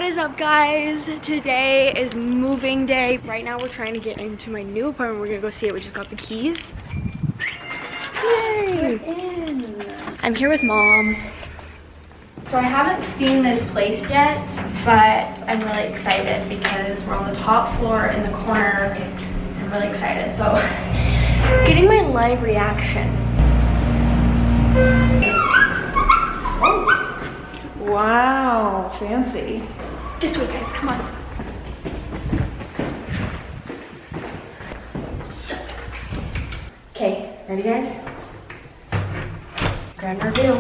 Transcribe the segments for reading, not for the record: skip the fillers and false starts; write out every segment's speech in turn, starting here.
What is up, guys? Today is moving day. Right now we're trying to get into my new apartment. We're gonna go see it. We just got the keys. Yay! We're in. I'm here with Mom. So I haven't seen this place yet, but I'm really excited because we're on the top floor in the corner. I'm really excited. So getting my live reaction. Wow, fancy. This way, guys, come on. So excited. Okay, ready, guys? Grand reveal.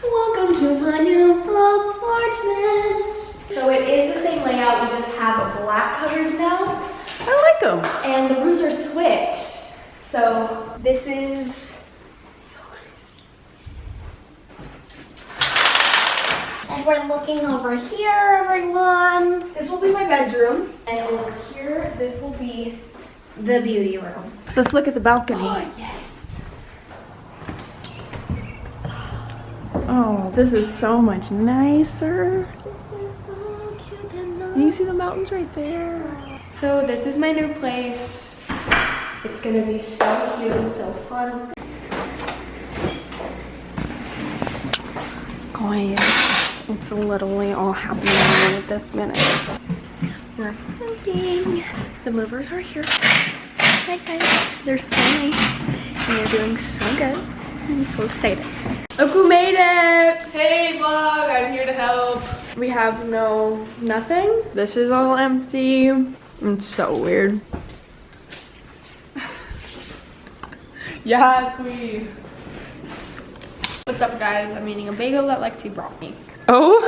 Welcome to my new apartment. So it is the same layout, we just have black covers now. I like them. And the rooms are switched. So this is and we're looking over here, everyone. This will be my bedroom. And over here, this will be the beauty room. Let's look at the balcony. Oh, yes. Oh, this is so much nicer. This is so cute and nice. You can see the mountains right there. So this is my new place. It's gonna be so cute and so fun. Guys, it's literally all happening at this minute. We're moving. The movers are here. Hi guys. They're so nice and they're doing so good. I'm so excited. Look who made it! Hey vlog, I'm here to help. We have nothing. This is all empty. It's so weird. Yes, we. What's up, guys? I'm eating a bagel that Lexi brought me. Oh.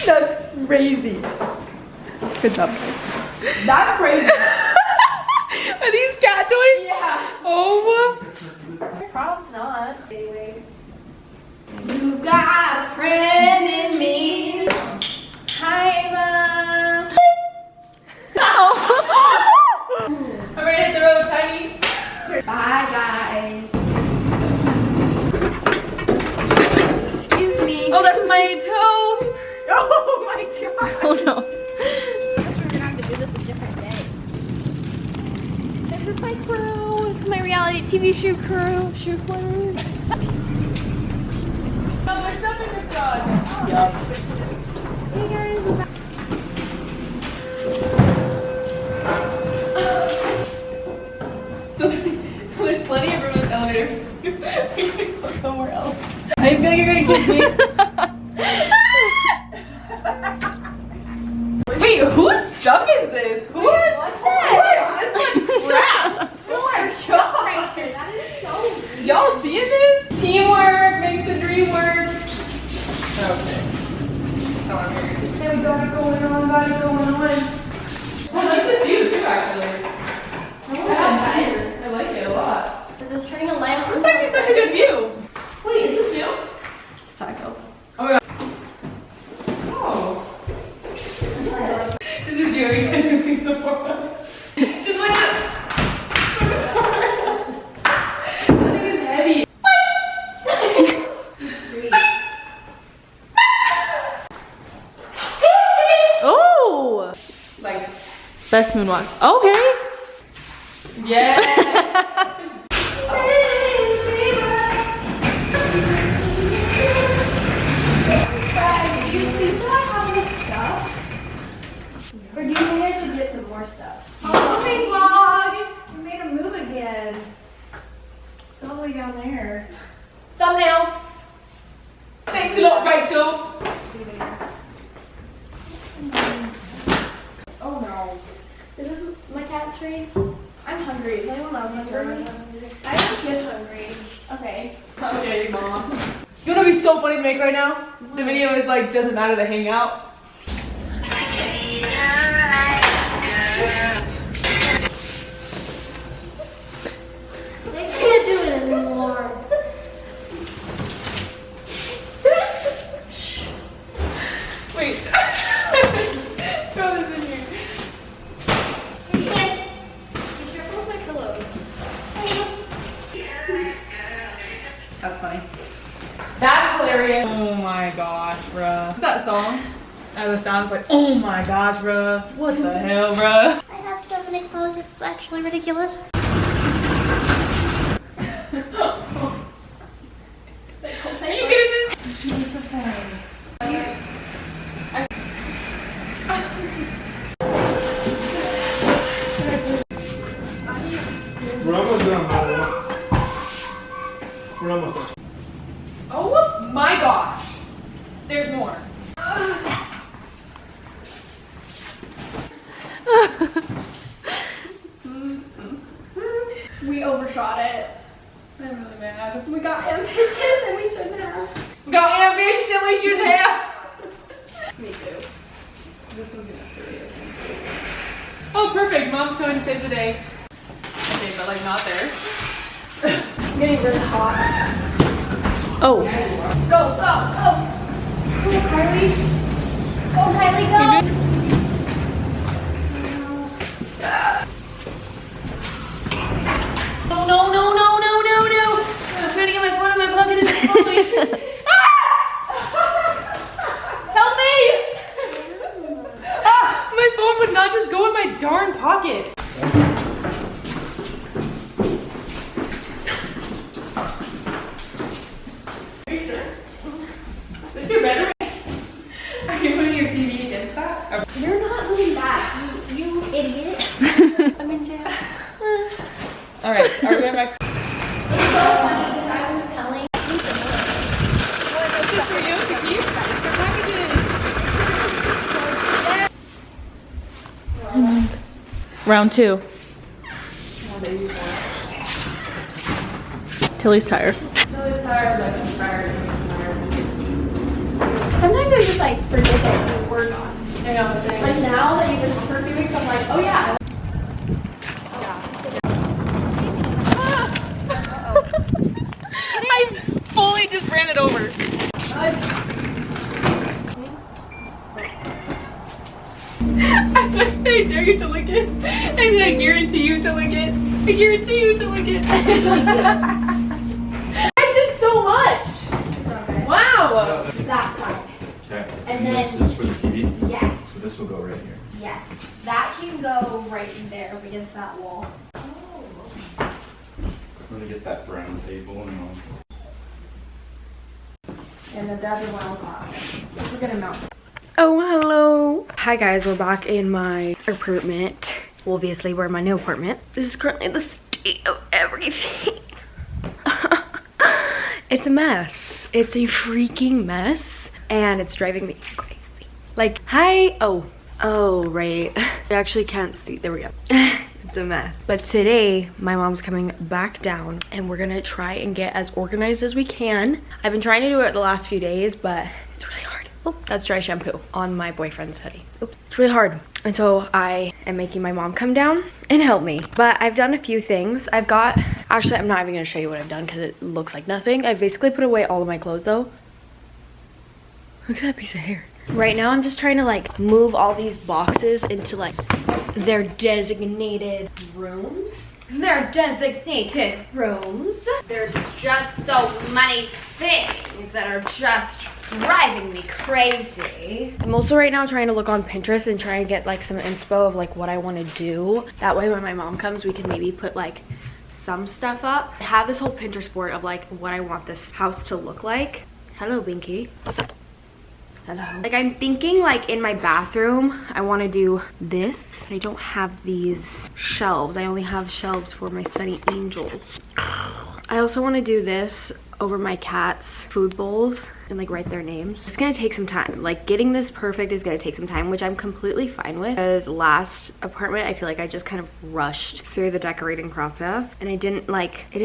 That's crazy. Good job, guys. That's crazy. Are these cat toys? Yeah. Oh. Probably not. Anyway. You've got a friend in me. Hi, Mom. I'm ready to hit the road, Tiny. Bye, guys. Excuse me. Oh, that's my toe. Oh my god. Oh no. We're gonna have to do this a different day. This is my crew. This is my reality TV show crew. Oh, there's nothing to dog. Yup. Hey guys, we're back. So there's plenty of room in this elevator. We can go somewhere else. I feel like you're gonna kiss me. Wait, whose stuff is this? Who is What's What that? is this like crap? That is so Y'all seeing this? Teamwork makes the dream work. Okay. Then we got it going on. I like this view too, actually. Outside. I like it a lot. Is this turning a lamp? It's actually such a good view. Wait, is this View? That's how I feel. Oh my god. Oh. This is you. You're getting some more. Just like that. That thing is heavy. Oh! Like, best moonwalk. Okay. Yeah. Do you think that I have enough stuff? Or do you think I should get some more stuff? Okay, vlog! We made a move again. It's all the way down there. Thumbnail! Thanks a lot, Rachel. Oh no. This is my cat tree. I'm hungry. Is anyone else hungry? I don't get hungry. Okay. Okay, Mom. You know what'd be so funny to make right now? The video is like, doesn't matter to hang out. They can't do it anymore. Wait. Throw this in here. Be careful with my pillows. That's funny. That's hilarious. Oh my gosh, bruh. What's that song? The sound's like, oh my gosh, bruh. What the hell, bruh? I have so many clothes, it's actually ridiculous. Are you getting this? She's a fan. We're almost done, Mama. We're almost done. Oh my gosh. There's more. We overshot it. I'm really mad. We got ambitious and we shouldn't have. We got ambitious and we shouldn't have. Me too. This one's enough for you. Oh, perfect. Mom's coming to save the day. Okay, but like not there. I'm getting really hot. Oh. Go, go, go. Go, Kylie. Go, Kylie, go. No, no, no, no, no, no, no. I'm trying to get my phone in my pocket and it's falling. Help me! My phone would not just go in my darn pocket. Are you sure? Is your bedroom? Are you putting your TV against that? You're not doing that, you idiot. I'm in jail. Alright, are we going back to... It's so funny because I was telling This is for you to keep? Your packages. Round 2. Tilly's tired. Tilly's tired, like she's tired, and she's tired. sometimes I just like forget that we work on. Hang on, same. Like now that you've been home for a few weeks, I'm like, oh yeah. I fully just ran it over. I was say I dare you to lick it. I said I guarantee you to lick it. I guarantee you to lick it. I did so much. Okay. Wow. That side. Okay. And this then- is for the TV? Yes. So this will go right here. Yes. That can go right in there up against that wall. I'm gonna get that brown table and I'll... And the other one was on. We're gonna mount. Oh, hello. Hi guys, we're back in my apartment. Well, obviously we're in my new apartment. This is currently the state of everything. It's a mess. It's a freaking mess. And it's driving me crazy. Like, hi. Oh, right. I actually can't see. There we go. It's a mess. But today, my mom's coming back down and we're gonna try and get as organized as we can. I've been trying to do it the last few days, but it's really hard. Oh, that's dry shampoo on my boyfriend's hoodie. Oh, it's really hard. And so I am making my mom come down and help me. But I've done a few things. Actually, I'm not even gonna show you what I've done because it looks like nothing. I've basically put away all of my clothes though. Look at that piece of hair. Right now, I'm just trying to like move all these boxes into like their designated rooms. Their designated rooms. There's just so many things that are just driving me crazy. I'm also right now trying to look on Pinterest and try and get like some inspo of like what I want to do. That way when my mom comes, we can maybe put like some stuff up. I have this whole Pinterest board of like what I want this house to look like. Hello, Binky. Hello. Like I'm thinking like in my bathroom, I want to do this. I don't have these shelves. I only have shelves for my study angels. I also want to do this over my cats' food bowls and like write their names. It's gonna take some time. Like getting this perfect is gonna take some time, which I'm completely fine with. Because last apartment, I feel like I just kind of rushed through the decorating process and it didn't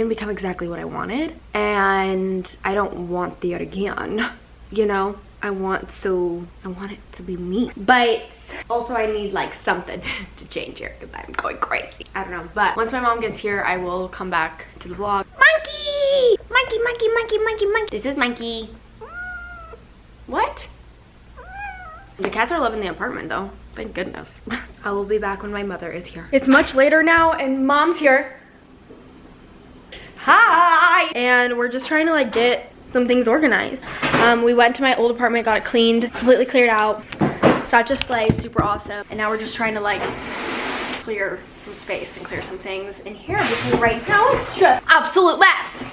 become exactly what I wanted. And I don't want the again, you know? I want it to be me. But also I need like something to change here because I'm going crazy. I don't know. But once my mom gets here, I will come back to the vlog. Monkey! Monkey, monkey, monkey, monkey, monkey. This is Monkey. What? The cats are loving the apartment though. Thank goodness. I will be back when my mother is here. It's much later now and mom's here. Hi! and we're just trying to like get some things organized. We went to my old apartment, got it cleaned, completely cleared out. Such a sleigh, super awesome. And now we're just trying to like clear some space and clear some things in here because right now it's just absolute mess.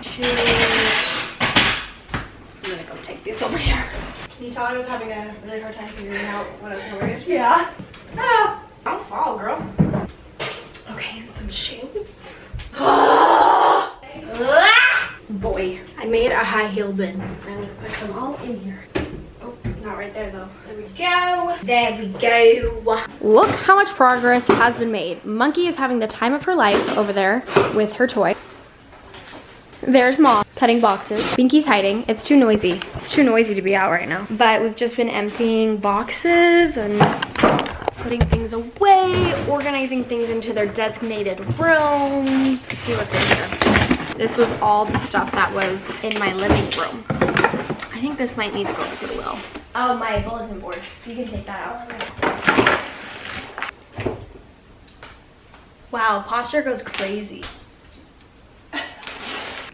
I'm gonna go take these over here. Can you tell I was having a really hard time figuring out what I was gonna wear yesterday? Yeah. Ah, I'll fall, girl. Okay, and some shoes. Boy, I made a high heel bin. I'm gonna put them all in here. Oh, not right there though. There we go. There we go. Look how much progress has been made. Monkey is having the time of her life over there with her toy. There's Mom cutting boxes. Binky's hiding. It's too noisy. It's too noisy to be out right now. But we've just been emptying boxes and putting things away, organizing things into their designated rooms. Let's see what's in here. This was all the stuff that was in my living room. I think this might need to go to Goodwill. Oh, my bulletin board. You can take that out. Wow, posture goes crazy.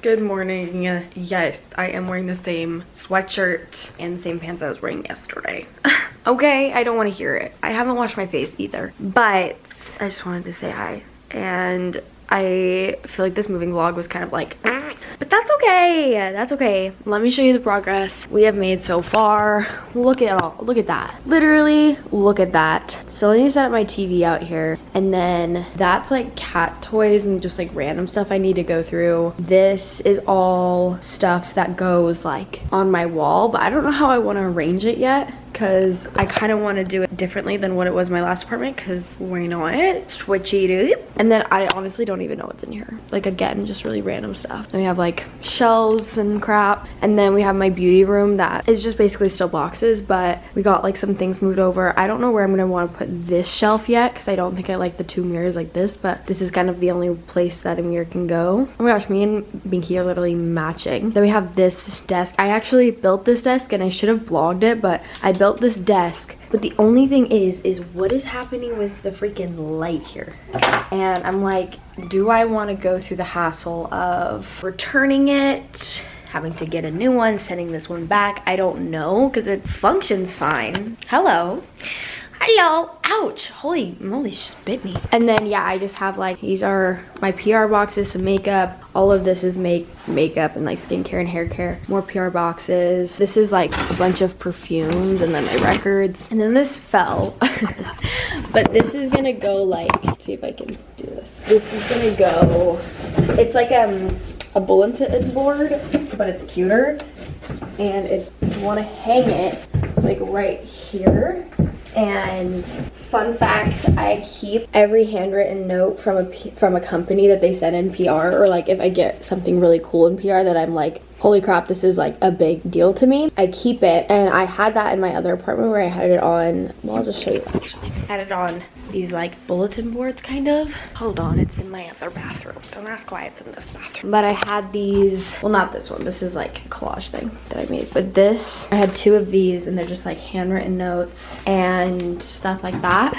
Good morning. Yes, I am wearing the same sweatshirt and the same pants I was wearing yesterday. Okay, I don't want to hear it. I haven't washed my face either, but I just wanted to say hi. And I feel like this moving vlog was kind of like, but that's okay. That's okay. Let me show you the progress we have made so far. Look at that. Literally, look at that. Still need to set up my TV out here. And then that's like cat toys and just like random stuff I need to go through. This is all stuff that goes like on my wall, but I don't know how I want to arrange it yet, because I kind of want to do it differently than what it was in my last apartment, because why not? Switchy dude. And then I honestly don't even know what's in here. Like, again, just really random stuff. Then we have like shelves and crap. And then we have my beauty room that is just basically still boxes, but we got like some things moved over. I don't know where I'm gonna want to put this shelf yet, because I don't think I like the two mirrors like this, but this is kind of the only place that a mirror can go. Oh my gosh, me and Binky are literally matching. Then we have this desk. I actually built this desk and I should have vlogged it, but I built this desk, but the only thing is what is happening with the freaking light here? And I'm like, do I want to go through the hassle of returning it, having to get a new one, sending this one back? I don't know, because it functions fine. Hello. Hello. Ouch. Holy moly, she just bit me. And then yeah, I just have like, these are my PR boxes, some makeup. All of this is makeup and like skincare and hair care. More PR boxes. This is like a bunch of perfumes, and then my records. And then this fell. But this is gonna go like, let's see if I can do this. This is gonna go, it's like a bulletin board, but it's cuter. And if you wanna hang it like right here. And fun fact, I keep every handwritten note from a company that they send in PR, or like if I get something really cool in PR that I'm like, holy crap, this is like a big deal to me. I keep it, and I had that in my other apartment where I had it on, well, I'll just show you actually. I had it on these like bulletin boards kind of. Hold on, it's in my other bathroom. Don't ask why it's in this bathroom. But I had these, well, not this one. This is like a collage thing that I made. But this, I had two of these, and they're just like handwritten notes and stuff like that.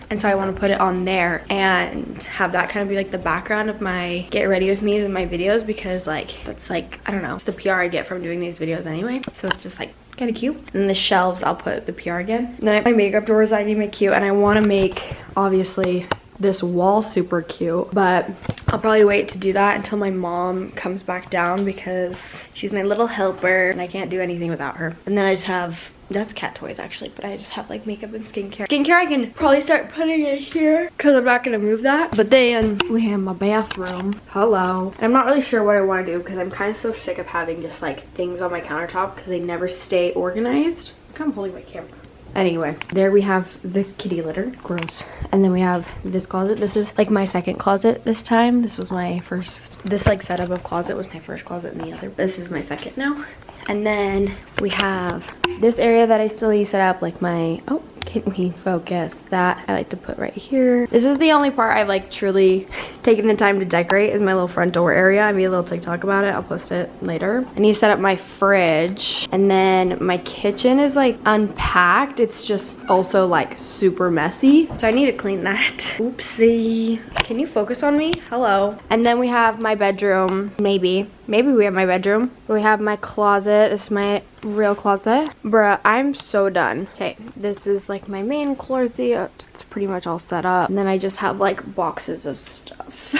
And so I want to put it on there and have that kind of be like the background of my get ready with me's and my videos, because like that's like, I don't know, it's the PR I get from doing these videos anyway. So it's just like kind of cute. And the shelves, I'll put the PR again. And then I have my makeup drawers I need to make cute, and I want to make obviously this wall super cute, but I'll probably wait to do that until my mom comes back down, because she's my little helper and I can't do anything without her. And then I just have, that's cat toys actually, but I just have like makeup and skincare. Skincare I can probably start putting it here, because I'm not gonna move that. But then we have my bathroom. Hello. And I'm not really sure what I want to do, because I'm kind of so sick of having just like things on my countertop, because they never stay organized. Look, I'm holding my camera. Anyway, there we have the kitty litter. Gross. And then we have this closet. This is like my second closet this time. This was my first, this like setup of closet was my first closet, and the other, this is my second now. And then we have this area that I still need to set up, like my, oh, Can we focus? That I like to put right here. This is the only part I've like truly taken the time to decorate is my little front door area. I made a little TikTok about it. I'll post it later. I need to set up my fridge, and then my kitchen is like unpacked. It's just also like super messy. So I need to clean that. Oopsie. Can you focus on me? Hello. And then we have my bedroom. Maybe we have my bedroom. We have my closet. This is my real closet. Bruh, I'm so done. Okay, this is like my main closet. It's pretty much all set up. And then I just have like boxes of stuff.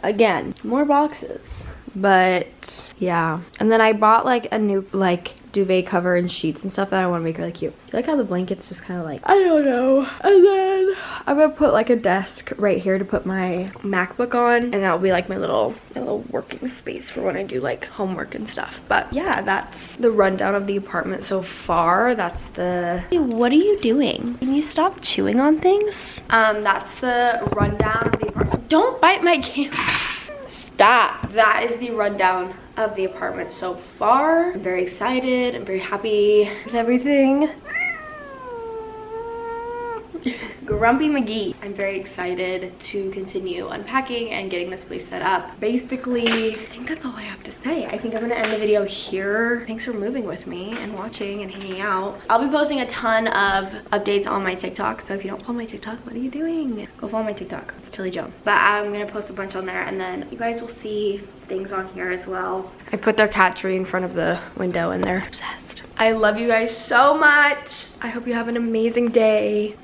Again, more boxes. But yeah. And then I bought like a new like duvet cover and sheets and stuff that I want to make really cute. You like how the blanket's just kind of like, I don't know. And then I'm gonna put like a desk right here to put my MacBook on, and that'll be like my little working space for when I do like homework and stuff. But yeah, that's the rundown of the apartment so far. That's the... Hey, what are you doing? Can you stop chewing on things? That's the rundown of the apartment. Don't bite my camera. Stop. That is the rundown of the apartment so far. I'm very excited. I'm very happy with everything. Grumpy McGee. I'm very excited to continue unpacking and getting this place set up. Basically, I think that's all I have to say. I think I'm gonna end the video here. Thanks for moving with me and watching and hanging out. I'll be posting a ton of updates on my TikTok, so if you don't follow my TikTok, what are you doing? Go follow my TikTok. It's Tilly Joan. But I'm gonna post a bunch on there, and then you guys will see things on here as well. I put their cat tree in front of the window and they're obsessed. I love you guys so much. I hope you have an amazing day.